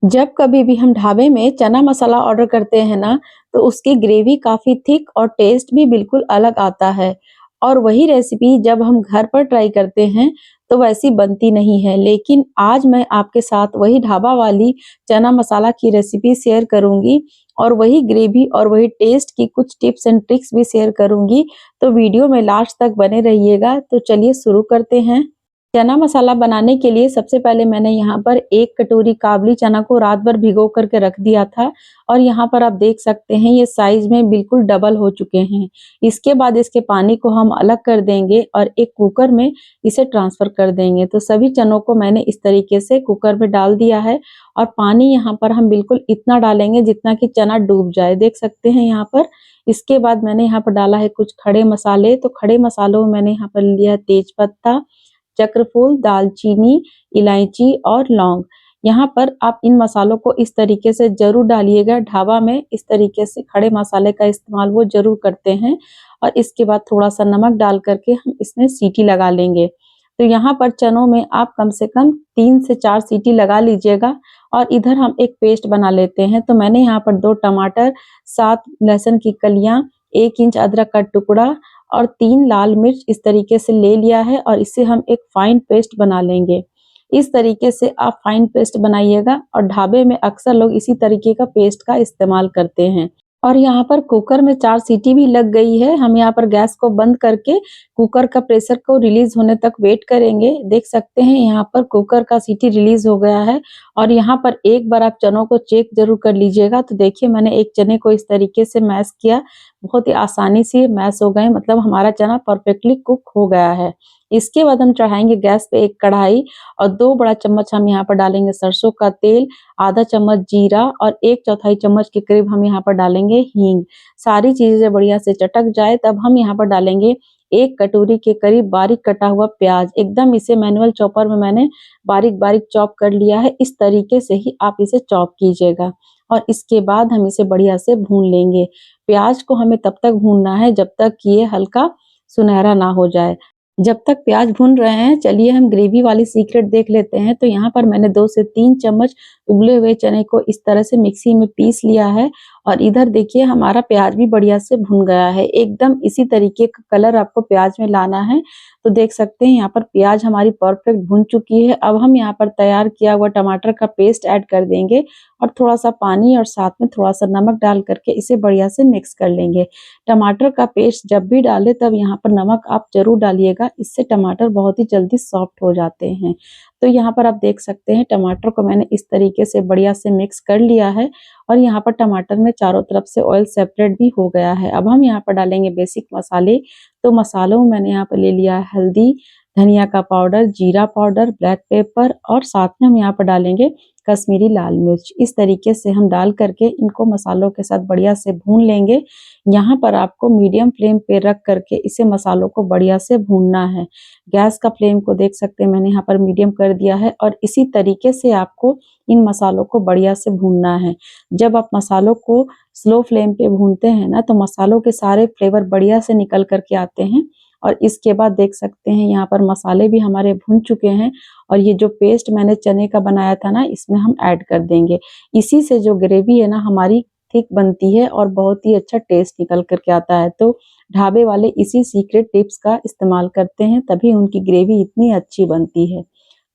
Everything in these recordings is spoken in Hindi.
जब कभी भी हम ढाबे में चना मसाला ऑर्डर करते हैं ना, तो उसकी ग्रेवी काफ़ी थिक और टेस्ट भी बिल्कुल अलग आता है। और वही रेसिपी जब हम घर पर ट्राई करते हैं, तो वैसी बनती नहीं है। लेकिन आज मैं आपके साथ वही ढाबा वाली चना मसाला की रेसिपी शेयर करूँगी और वही ग्रेवी और वही टेस्ट की कुछ टिप्स एंड ट्रिक्स भी शेयर करूँगी। तो वीडियो में लास्ट तक बने रहिएगा। तो चलिए शुरू करते हैं। चना मसाला बनाने के लिए सबसे पहले मैंने यहाँ पर 1 कटोरी काबुली चना को रात भर भिगो करके रख दिया था और यहाँ पर आप देख सकते हैं ये साइज में बिल्कुल डबल हो चुके हैं। इसके बाद इसके पानी को हम अलग कर देंगे और एक कुकर में इसे ट्रांसफर कर देंगे। तो सभी चनों को मैंने इस तरीके से कुकर में डाल दिया है और पानी यहाँ पर हम बिल्कुल इतना डालेंगे जितना कि चना डूब जाए, देख सकते हैं यहाँ पर। इसके बाद मैंने यहाँ पर डाला है कुछ खड़े मसाले। तो खड़े मसालों में मैंने यहाँ पर लिया है तेज पत्ता, चक्रफूल, दालचीनी, इलायची और लौंग। यहाँ पर आप इन मसालों को इस तरीके से ज़रूर डालिएगा। ढाबा में इस तरीके से खड़े मसाले का इस्तेमाल वो ज़रूर करते हैं। और इसके बाद थोड़ा-सा नमक डाल कर के हम इसमें सीटी लगा लेंगे। तो यहाँ पर चनों में आप कम से कम 3 से 4 सीटी लगा लीजिएगा और इधर हम एक पेस्ट बना लेते हैं। तो मैंने यहाँ पर 2 टमाटर, 7 लहसुन की कलियाँ, 1 इंच अदरक का टुकड़ा और 3 लाल मिर्च इस तरीके से ले लिया है और इसे हम एक फाइन पेस्ट बना लेंगे। इस तरीके से आप फाइन पेस्ट बनाइएगा और ढाबे में अक्सर लोग इसी तरीके का पेस्ट का इस्तेमाल करते हैं। और यहाँ पर कुकर में 4 सीटी भी लग गई है। हम यहाँ पर गैस को बंद करके कुकर का प्रेशर को रिलीज होने तक वेट करेंगे। देख सकते हैं यहाँ पर कुकर का सीटी रिलीज हो गया है और यहाँ पर एक बार आप चनों को चेक ज़रूर कर लीजिएगा। तो देखिए मैंने एक चने को इस तरीके से मैश किया, बहुत ही आसानी से मैश हो गए, मतलब हमारा चना परफेक्टली कुक हो गया है। इसके बाद हम चढ़ाएँगे गैस पे एक कढ़ाई और 2 बड़ा चम्मच हम यहाँ पर डालेंगे सरसों का तेल, आधा चम्मच जीरा और 1/4 चम्मच के करीब हम यहाँ पर डालेंगे हींग। सारी चीज़ें बढ़िया से चटक जाए तब हम यहाँ पर डालेंगे 1 कटोरी के करीब बारीक कटा हुआ प्याज। एकदम इसे मैनुअल चॉपर में मैंने बारीक-बारीक चॉप कर लिया है। इस तरीके से ही आप इसे चॉप कीजिएगा और इसके बाद हम इसे बढ़िया से भून लेंगे। प्याज को हमें तब तक भूनना है जब तक कि ये हल्का सुनहरा ना हो जाए। जब तक प्याज भून रहे हैं, चलिए हम ग्रेवी वाली सीक्रेट देख लेते हैं। तो यहाँ पर मैंने 2 से 3 चम्मच उबले हुए चने को इस तरह से मिक्सी में पीस लिया है और इधर देखिए हमारा प्याज भी बढ़िया से भुन गया है। एकदम इसी तरीके का कलर आपको प्याज में लाना है। तो देख सकते हैं यहाँ पर प्याज हमारी परफेक्ट भुन चुकी है। अब हम यहाँ पर तैयार किया हुआ टमाटर का पेस्ट ऐड कर देंगे और थोड़ा-सा पानी और साथ में थोड़ा-सा नमक डाल करके इसे बढ़िया से मिक्स कर लेंगे। टमाटर का पेस्ट जब भी डालें तब यहाँ पर नमक आप ज़रूर डालिएगा, इससे टमाटर बहुत ही जल्दी सॉफ्ट हो जाते हैं। तो यहाँ पर आप देख सकते हैं टमाटर को मैंने इस तरीके से बढ़िया से मिक्स कर लिया है और यहाँ पर टमाटर में चारों तरफ से ऑयल सेपरेट भी हो गया है। अब हम यहाँ पर डालेंगे बेसिक मसाले। तो मसालों में मैंने यहाँ पर ले लिया है हल्दी, धनिया का पाउडर, जीरा पाउडर, ब्लैक पेपर और साथ में हम यहाँ पर डालेंगे कश्मीरी लाल मिर्च। इस तरीके से हम डाल करके इनको मसालों के साथ बढ़िया से भून लेंगे। यहाँ पर आपको मीडियम फ्लेम पे रख करके इसे मसालों को बढ़िया से भूनना है। गैस का फ्लेम को देख सकते हैं मैंने यहाँ पर मीडियम कर दिया है और इसी तरीके से आपको इन मसालों को बढ़िया से भूनना है। जब आप मसालों को स्लो फ्लेम पे भूनते हैं ना, तो मसालों के सारे फ्लेवर बढ़िया से निकल कर के आते हैं और इसके बाद देख सकते हैं यहाँ पर मसाले भी हमारे भुन चुके हैं और ये जो पेस्ट मैंने चने का बनाया था ना, इसमें हम ऐड कर देंगे। इसी से जो ग्रेवी है ना हमारी थिक बनती है और बहुत ही अच्छा टेस्ट निकल कर के आता है। तो ढाबे वाले इसी सीक्रेट टिप्स का इस्तेमाल करते हैं, तभी उनकी ग्रेवी इतनी अच्छी बनती है।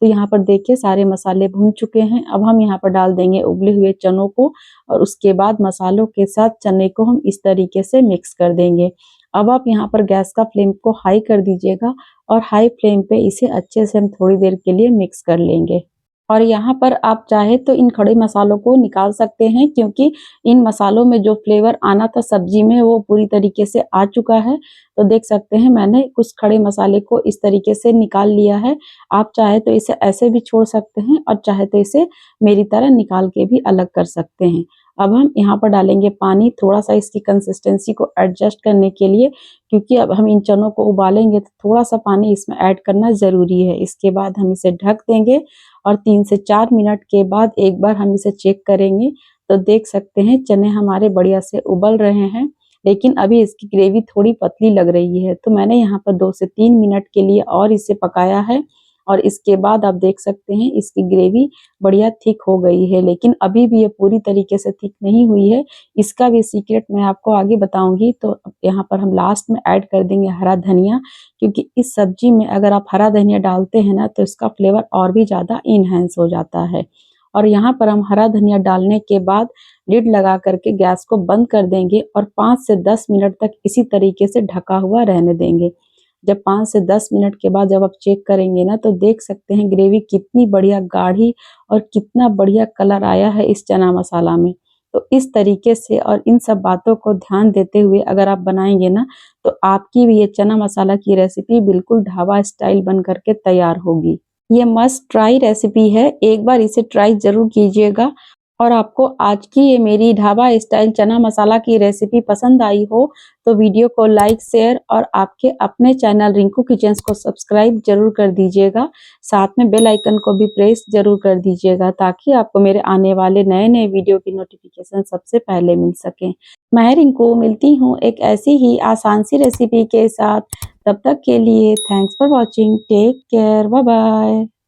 तो यहाँ पर देखिए सारे मसाले भुन चुके हैं। अब हम यहाँ पर डाल देंगे उबले हुए चनों को और उसके बाद मसालों के साथ चने को हम इस तरीके से मिक्स कर देंगे। अब आप यहाँ पर गैस का फ्लेम को हाई कर दीजिएगा और हाई फ्लेम पे इसे अच्छे से हम थोड़ी देर के लिए मिक्स कर लेंगे। और यहाँ पर आप चाहे तो इन खड़े मसालों को निकाल सकते हैं, क्योंकि इन मसालों में जो फ्लेवर आना था सब्जी में वो पूरी तरीके से आ चुका है। तो देख सकते हैं मैंने कुछ खड़े मसाले को इस तरीके से निकाल लिया है। आप चाहे तो इसे ऐसे भी छोड़ सकते हैं और चाहे तो इसे मेरी तरह निकाल के भी अलग कर सकते हैं। अब हम यहाँ पर डालेंगे पानी, थोड़ा-सा इसकी कंसिस्टेंसी को एडजस्ट करने के लिए, क्योंकि अब हम इन चनों को उबालेंगे तो थोड़ा-सा पानी इसमें ऐड करना ज़रूरी है। इसके बाद हम इसे ढक देंगे और 3 से 4 मिनट के बाद एक बार हम इसे चेक करेंगे। तो देख सकते हैं चने हमारे बढ़िया से उबल रहे हैं, लेकिन अभी इसकी ग्रेवी थोड़ी पतली लग रही है। तो मैंने यहाँ पर 2 से 3 मिनट के लिए और इसे पकाया है और इसके बाद आप देख सकते हैं इसकी ग्रेवी बढ़िया थिक हो गई है, लेकिन अभी भी ये पूरी तरीके से थिक नहीं हुई है। इसका भी सीक्रेट मैं आपको आगे बताऊँगी। तो यहाँ पर हम लास्ट में ऐड कर देंगे हरा धनिया, क्योंकि इस सब्जी में अगर आप हरा धनिया डालते हैं ना तो इसका फ्लेवर और भी ज़्यादा इन्हांस हो जाता है। और यहाँ पर हम हरा धनिया डालने के बाद लिड लगा करके गैस को बंद कर देंगे और 5 से 10 मिनट तक इसी तरीके से ढका हुआ रहने देंगे। जब 5 से 10 मिनट के बाद जब आप चेक करेंगे ना तो देख सकते हैं ग्रेवी कितनी बढ़िया गाढ़ी और कितना बढ़िया कलर आया है इस चना मसाला में। तो इस तरीके से और इन सब बातों को ध्यान देते हुए अगर आप बनाएँगे ना तो आपकी भी ये चना मसाला की रेसिपी बिल्कुल ढाबा स्टाइल बन कर के तैयार होगी। ये मस्ट ट्राई रेसिपी है, एक बार इसे ट्राई ज़रूर कीजिएगा। और आपको आज की ये मेरी ढाबा स्टाइल चना मसाला की रेसिपी पसंद आई हो तो वीडियो को लाइक, शेयर और आपके अपने चैनल रिंकू किचन्स को सब्सक्राइब ज़रूर कर दीजिएगा। साथ में बेल आइकन को भी प्रेस ज़रूर कर दीजिएगा ताकि आपको मेरे आने वाले नए-नए वीडियो की नोटिफिकेशन सबसे पहले मिल सकें। मैं रिंकू मिलती हूँ एक ऐसी ही आसान सी रेसिपी के साथ। तब तक के लिए thanks for watching. Take care. Bye bye.